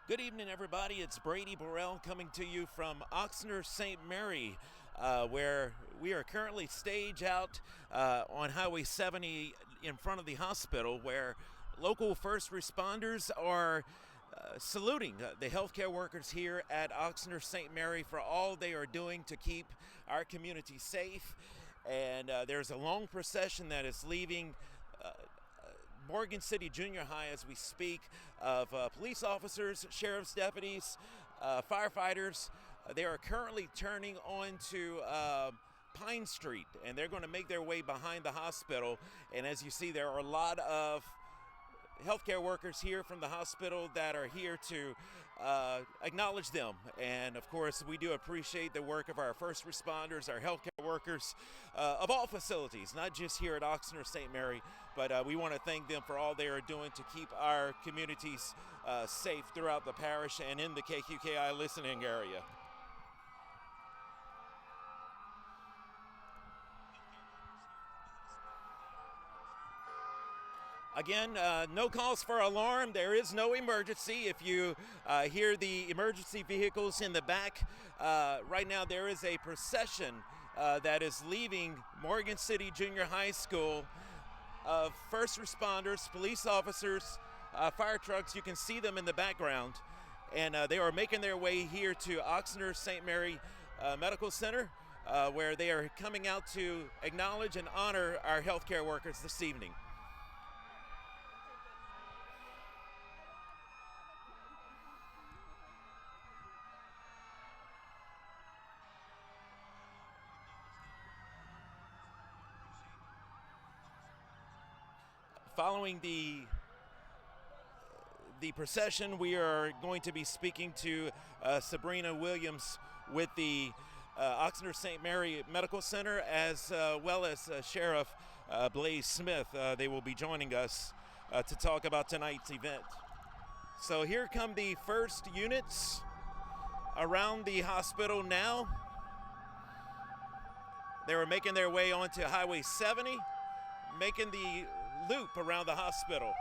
Good evening, everybody. It's Brady Burrell coming to you from Oxnard St. Mary, where we are currently staged out on Highway 70 in front of the hospital, where local first responders are saluting the healthcare workers here at Oxnard St. Mary for all they are doing to keep our community safe. And there's a long procession that is leaving Morgan City Junior High as we speak, of police officers, sheriff's deputies, firefighters. They are currently turning onto Pine Street, and they're going to make their way behind the hospital. And as you see, there are a lot of healthcare workers here from the hospital that are here to acknowledge them. And of course, we do appreciate the work of our first responders, our healthcare workers of all facilities, not just here at Oxnard St. Mary, but we want to thank them for all they are doing to keep our communities safe throughout the parish and in the KQKI listening area. Again, no calls for alarm. There is no emergency. If you hear the emergency vehicles in the back, right now there is a procession that is leaving Morgan City Junior High School of first responders, police officers, fire trucks. You can see them in the background. And they are making their way here to Oxnard St. Mary Medical Center, where they are coming out to acknowledge and honor our healthcare workers this evening. Following the procession, we are going to be speaking to Sabrina Williams with the Oxnard St. Mary Medical Center, as well as Sheriff Blaze Smith. They will be joining us to talk about tonight's event. So here come the first units around the hospital now. They were making their way onto Highway 70, making the loop around the hospital.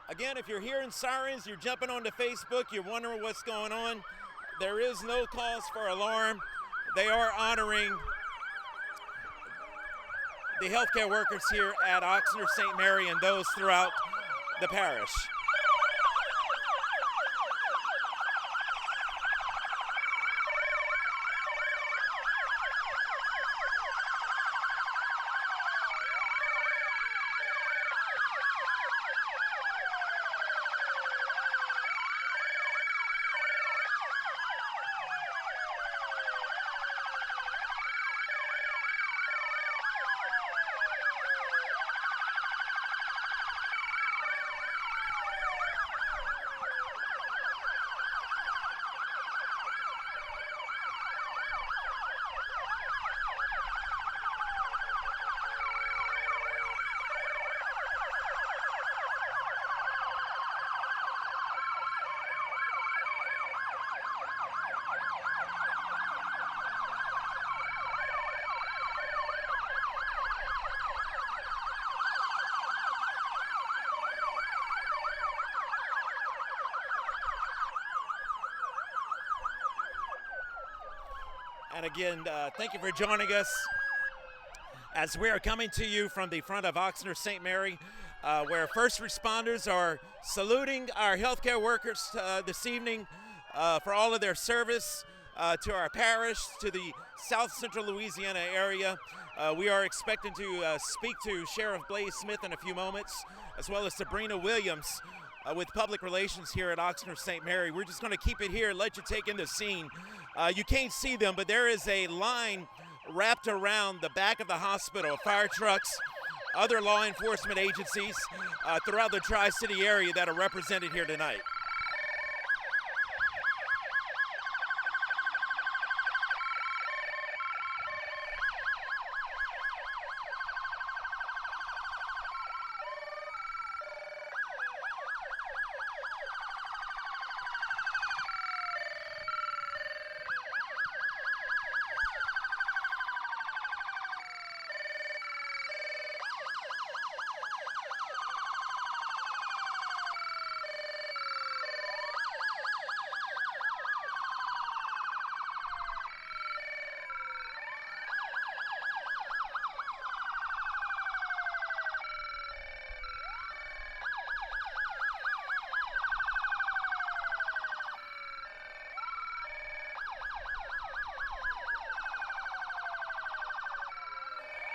Again, if you're hearing sirens, you're jumping onto Facebook, you're wondering what's going on, there is no cause for alarm. They are honoring the healthcare workers here at Oxnard St. Mary and those throughout the parish. And again, thank you for joining us as we are coming to you from the front of Oxnard St. Mary, where first responders are saluting our healthcare workers this evening for all of their service to our parish, to the South Central Louisiana area. We are expecting to speak to Sheriff Blaze Smith in a few moments, as well as Sabrina Williams with Public Relations here at Oxnard St. Mary. We're just going to keep it here and let you take in the scene. You can't see them, but there is a line wrapped around the back of the hospital, fire trucks, other law enforcement agencies throughout the Tri-City area that are represented here tonight.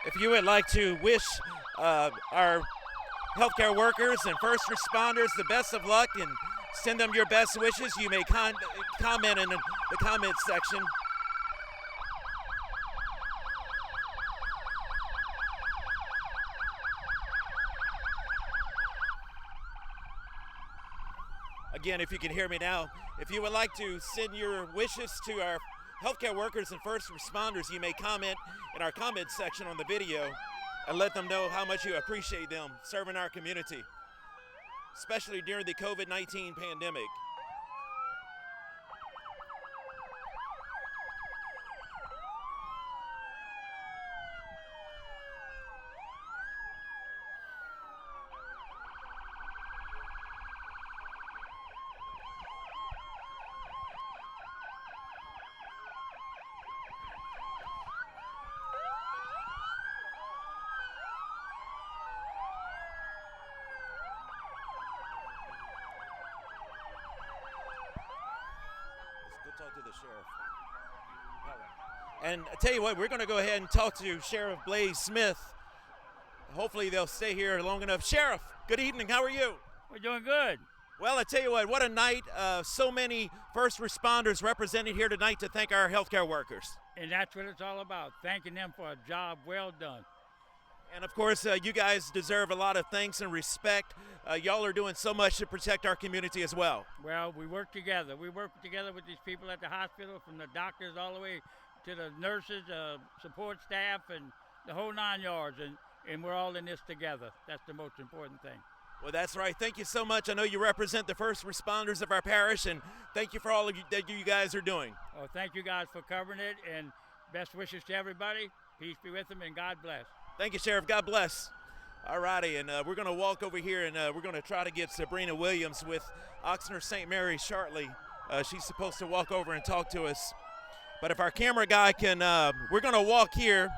If you would like to wish our healthcare workers and first responders the best of luck and send them your best wishes, you may comment in the comment section. Again, if you can hear me now, if you would like to send your wishes to our healthcare workers and first responders, you may comment in our comment section on the video and let them know how much you appreciate them serving our community, especially during the COVID-19 pandemic. Talk to the sheriff. And I tell you what, we're going to go ahead and talk to Sheriff Blaze Smith. Hopefully they'll stay here long enough. Sheriff, good evening. How are you? We're doing good. Well, I tell you what a night. So many first responders represented here tonight to thank our healthcare workers. And that's what it's all about, thanking them for a job well done. And of course, you guys deserve a lot of thanks and respect. Y'all are doing so much to protect our community as well. Well, we work together. We work together with these people at the hospital, from the doctors all the way to the nurses, support staff, and the whole 9 yards. And we're all in this together. That's the most important thing. Well, that's right. Thank you so much. I know you represent the first responders of our parish, and thank you for all of you that you guys are doing. Oh, thank you guys for covering it, and best wishes to everybody. Peace be with them, and God bless. Thank you, Sheriff. God bless. All righty, and we're going to walk over here, and we're going to try to get Sabrina Williams with Oxnard St. Mary shortly. She's supposed to walk over and talk to us. But if our camera guy can, we're going to walk here,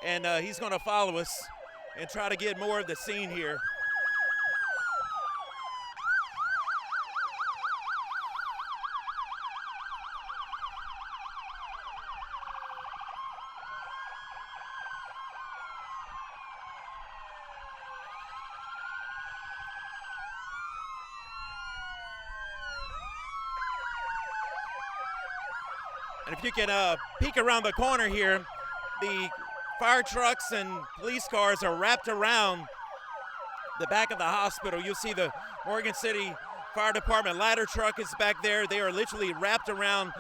and he's going to follow us and try to get more of the scene here. And if you can peek around the corner here, the fire trucks and police cars are wrapped around the back of the hospital. You'll see the Morgan City Fire Department ladder truck is back there. They are literally wrapped around,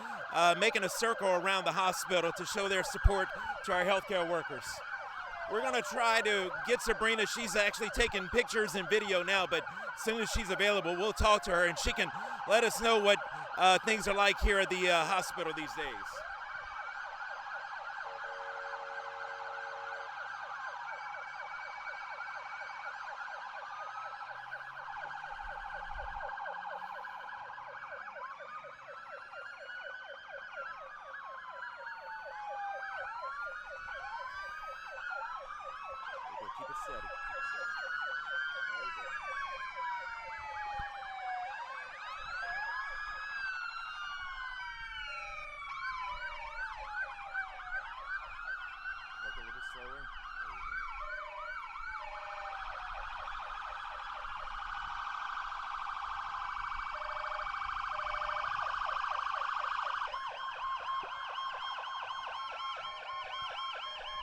making a circle around the hospital to show their support to our healthcare workers. We're going to try to get Sabrina. She's actually taking pictures and video now, but as soon as she's available, we'll talk to her and she can let us know what things are like here at the hospital these days. Keep it steady. There we go. Work a little bit slower. There we go.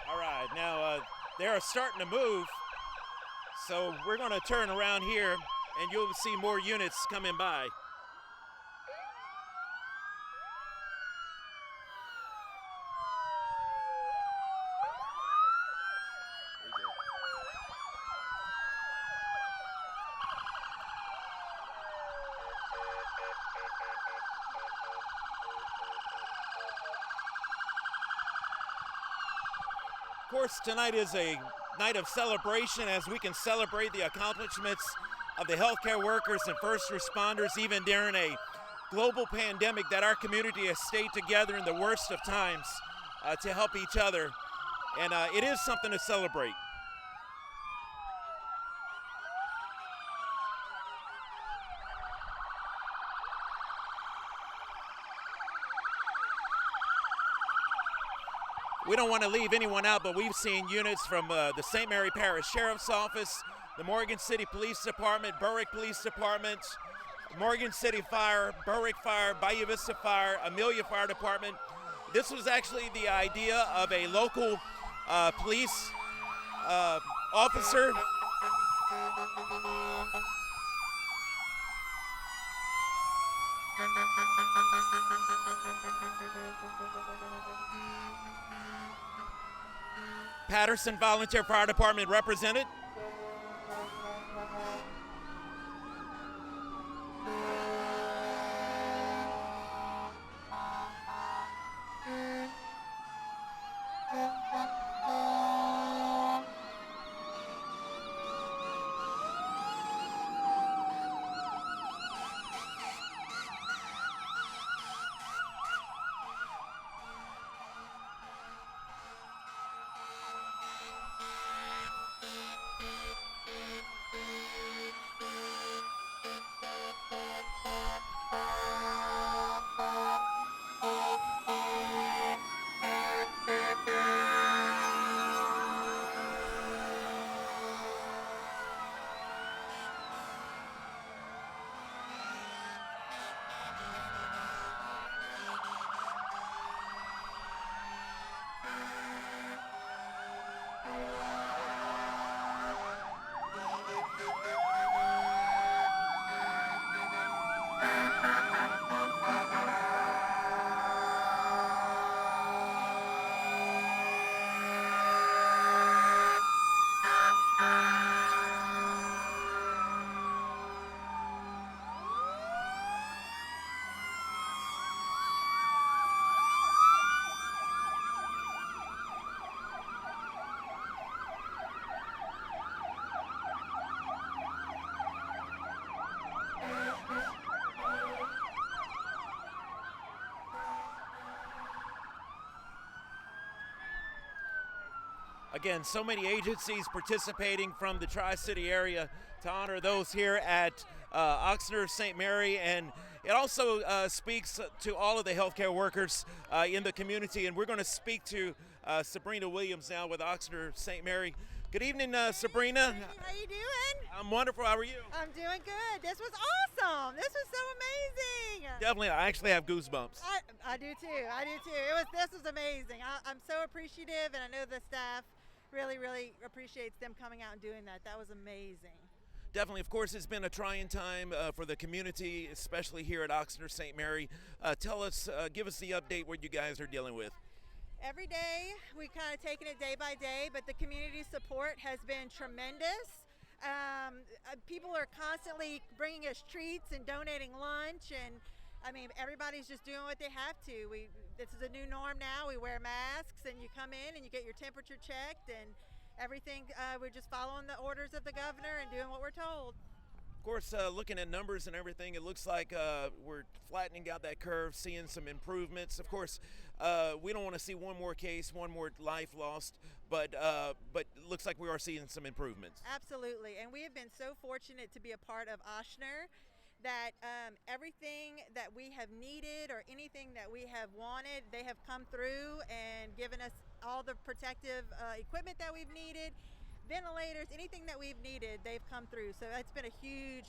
All right, now they're starting to move, so we're going to turn around here and you'll see more units coming by. Of course, tonight is a night of celebration as we can celebrate the accomplishments of the healthcare workers and first responders, even during a global pandemic, that our community has stayed together in the worst of times to help each other. And it is something to celebrate. we don't want to leave anyone out, but we've seen units from the St. Mary Parish Sheriff's Office, the Morgan City Police Department, Berwick Police Department, Morgan City Fire, Berwick Fire, Bayou Vista Fire, Amelia Fire Department. This was actually the idea of a local police officer. Patterson Volunteer Fire Department represented. Again, so many agencies participating from the Tri-City area to honor those here at Oxnard St. Mary, and it also speaks to all of the healthcare workers in the community. And we're going to speak to Sabrina Williams now with Oxnard St. Mary. Good evening, Sabrina. How you doing? I'm wonderful. How are you? I'm doing good. This was awesome. This was so amazing. Definitely. I actually have goosebumps. I do too. I do too. This was amazing. I'm so appreciative, and I know the staff really appreciates them coming out and doing that. That was amazing. Definitely. Of course, it's been a trying time for the community, especially here at Oxnard St. Mary. Tell us, give us the update what you guys are dealing with. Every day, we kind of taken it day by day, but the community support has been tremendous. People are constantly bringing us treats and donating lunch, and I mean, everybody's just doing what they have to. This is a new norm now. We wear masks, and you come in and you get your temperature checked, and everything. We're just following the orders of the governor and doing what we're told. Of course, looking at numbers and everything, it looks like we're flattening out that curve, seeing some improvements. Of course, we don't want to see one more case, one more life lost, but it looks like we are seeing some improvements. Absolutely, and we have been so fortunate to be a part of Oxnard that everything that we have needed or anything that we have wanted, they have come through and given us all the protective equipment that we've needed. Ventilators, anything that we've needed, they've come through. So it's been a huge,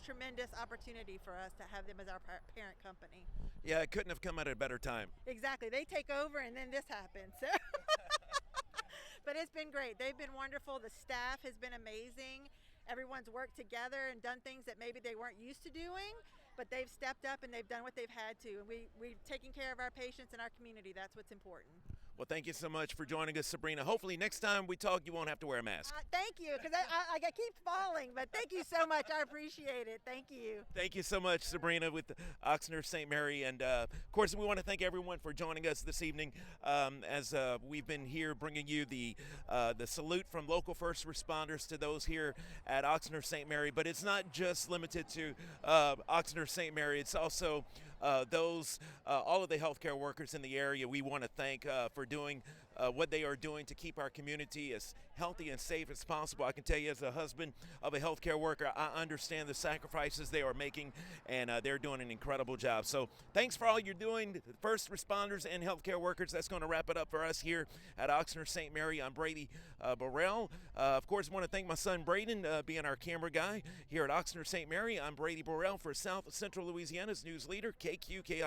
tremendous opportunity for us to have them as our parent company. Yeah, it couldn't have come at a better time. Exactly. They take over and then this happens. So but it's been great. They've been wonderful. The staff has been amazing. Everyone's worked together and done things that maybe they weren't used to doing, but they've stepped up and they've done what they've had to. And we've taken care of our patients and our community. That's what's important. Well, thank you so much for joining us, Sabrina. Hopefully next time we talk, you won't have to wear a mask. Thank you, because I keep falling, but thank you so much. I appreciate it. Thank you. Thank you so much, Sabrina, with Oxnard St. Mary. And, of course, we want to thank everyone for joining us this evening as we've been here bringing you the salute from local first responders to those here at Oxnard St. Mary. But it's not just limited to Oxnard St. Mary. It's also all of the healthcare workers in the area we want to thank for doing what they are doing to keep our community as healthy and safe as possible. I can tell you, as a husband of a healthcare worker, I understand the sacrifices they are making, and they're doing an incredible job. So thanks for all you're doing, first responders and healthcare workers. That's going to wrap it up for us here at Oxnard St. Mary. I'm Brady Burrell. Of course, I want to thank my son Braden being our camera guy here at Oxnard St. Mary. I'm Brady Burrell for South Central Louisiana's news leader, KQKI.